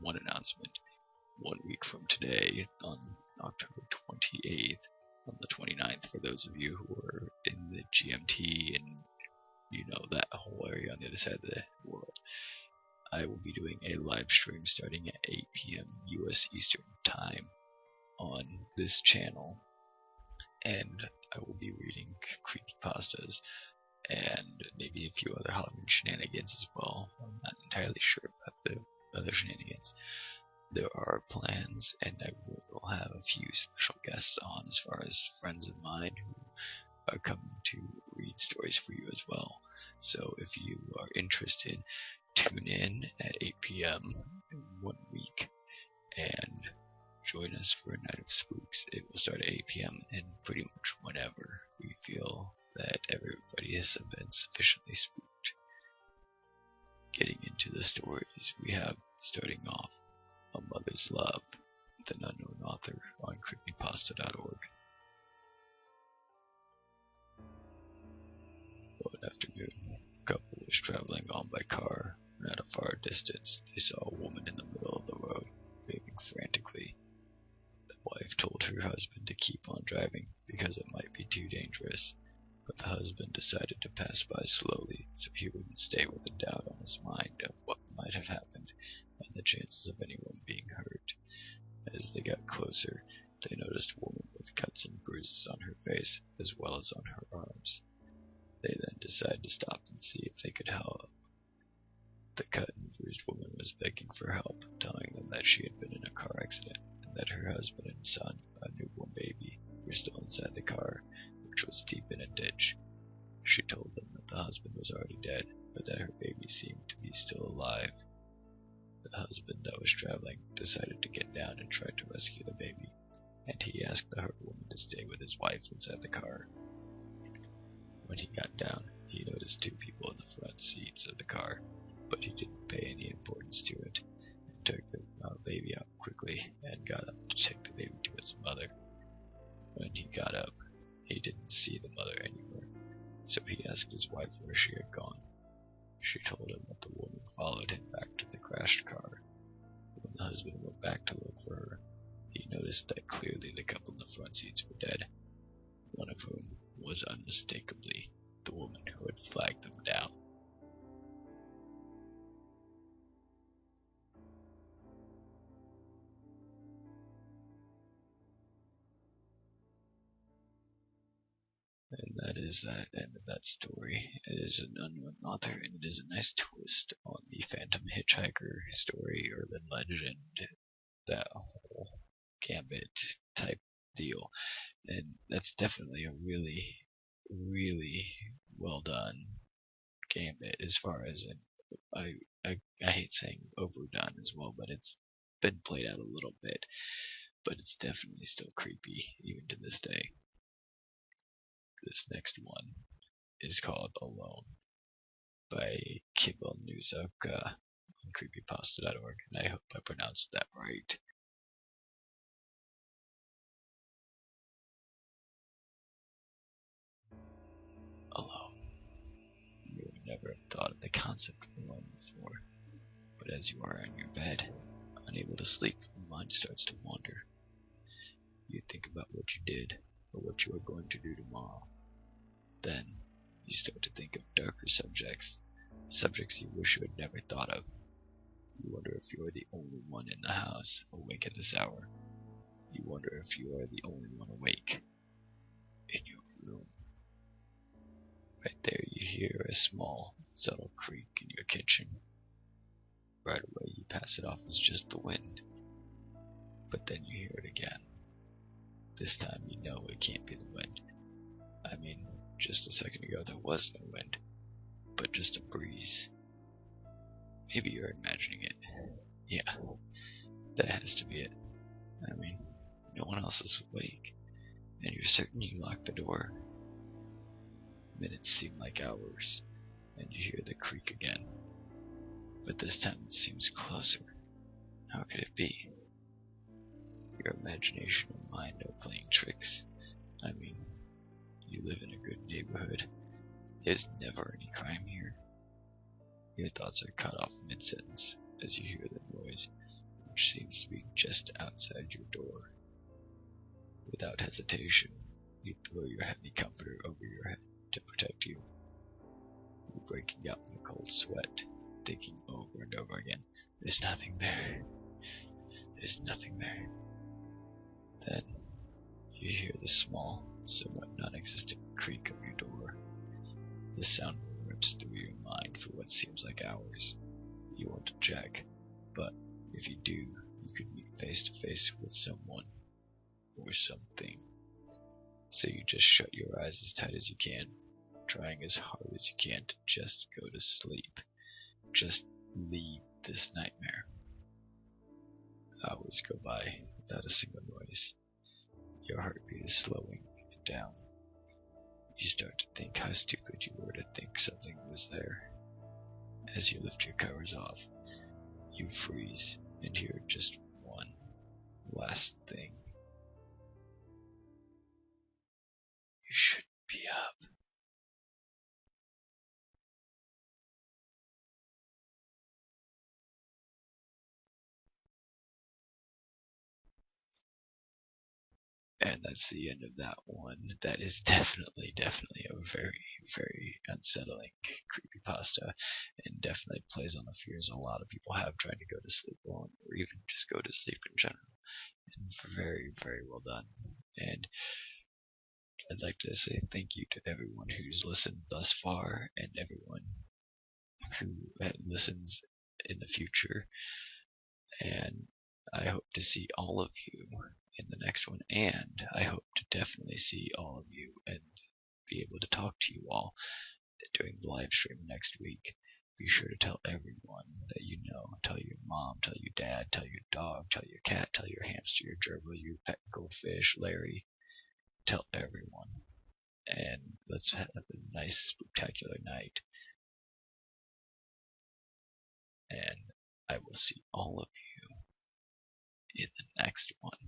one announcement. 1 week from today, on October 28th, on the 29th, for those of you who are in the GMT and you know that whole area on the other side of the world, I will be doing a live stream starting at 8 p.m. US Eastern Time on this channel, and I will be reading creepypastas and maybe a few other Halloween shenanigans as well. I'm not entirely sure about the other shenanigans. There are plans, and I will have a few special guests on as far as friends of mine who are coming to read stories for you as well. So if you are interested, tune in at 8 p.m. in 1 week and join us for a night of spooks. It will start at 8 p.m. and pretty much whenever we feel that everybody has been sufficiently spooked. Getting into the stories, we have, starting off, A Mother's Love with an unknown author on creepypasta.org. One afternoon, a couple was traveling on by car, and at a far distance they saw a woman in the middle of the road, waving frantically. The wife told her husband to keep on driving because it might be too dangerous, but the husband decided to pass by slowly so he wouldn't stay with a doubt on his mind of what might have happened and the chances of anyone being hurt. As they got closer, they noticed a woman with cuts and bruises on her face as well as on her arms. They then decided to stop and see if they could help. The cut and bruised woman was begging for help, telling them that she had been in a car accident and that her husband and son, a newborn baby, were still inside the car, which was deep in a ditch. She told them that the husband was already dead, but that her baby seemed to be still alive. The husband that was traveling decided to get down and try to rescue the baby, and he asked the hurt woman to stay with his wife inside the car. When he got down, he noticed two people in the front seats of the car, but he didn't pay any importance to it, and took the baby out quickly and got up to take the baby to its mother. When he got up, he didn't see the mother anywhere, so he asked his wife where she had gone. She told him that the woman followed him back to the crashed car. When the husband went back to look for her, he noticed that clearly the couple in the front seats were dead, one of whom was unmistakably the woman who had flagged them down. And that is that end of that story. It is an unknown author, and it is a nice twist on the Phantom Hitchhiker story, urban legend, that whole Gambit type deal. And that's definitely a really, really well done Gambit, as far as I hate saying overdone as well, but it's been played out a little bit, but it's definitely still creepy even to this day. This next one is called Alone by CabbageFiles on creepypasta.org, and I hope I pronounced that right. Alone. You would never have thought of the concept of alone before, but as you are in your bed, unable to sleep, your mind starts to wander. You think about what you did, or what you are going to do tomorrow. Then, you start to think of darker subjects you wish you had never thought of. You wonder if you are the only one in the house awake at this hour. You wonder if you are the only one awake in your room. Right there you hear a small, subtle creak in your kitchen. Right away you pass it off as just the wind. But then you hear it again. This time you know it can't be the wind. I mean, just a second ago there was no wind, but just a breeze. Maybe you're imagining it. Yeah, that has to be it. I mean, no one else is awake, and you're certain you locked the door. Minutes seem like hours, and you hear the creak again. But this time it seems closer. How could it be? Your imagination and mind are playing tricks. I mean, you live in a good neighborhood. There's never any crime here. Your thoughts are cut off mid-sentence as you hear the noise, hesitation, you throw your heavy comforter over your head to protect you. You're breaking out in a cold sweat, thinking over and over again, there's nothing there. There's nothing there. Then you hear the small, somewhat non-existent creak of your door. The sound rips through your mind for what seems like hours. You want to check, but if you do, you could meet face to face with someone or something. So you just shut your eyes as tight as you can, trying as hard as you can to just go to sleep. Just leave this nightmare. Hours go by without a single noise. Your heartbeat is slowing down. You start to think how stupid you were to think something was there. As you lift your covers off, you freeze and hear just one last thing. You shouldn't be up. And that's the end of that one. That is definitely a very, very unsettling creepypasta, and definitely plays on the fears a lot of people have trying to go to sleep alone, or even just go to sleep in general. And very, very well done. And I'd like to say thank you to everyone who's listened thus far, and everyone who listens in the future. And I hope to see all of you in the next one, and I hope to definitely see all of you and be able to talk to you all during the live stream next week. Be sure to tell everyone that you know. Tell your mom, tell your dad, tell your dog, tell your cat, tell your hamster, your gerbil, your pet goldfish, Larry. Tell everyone. And let's have a nice, spectacular night. And I will see all of you in the next one.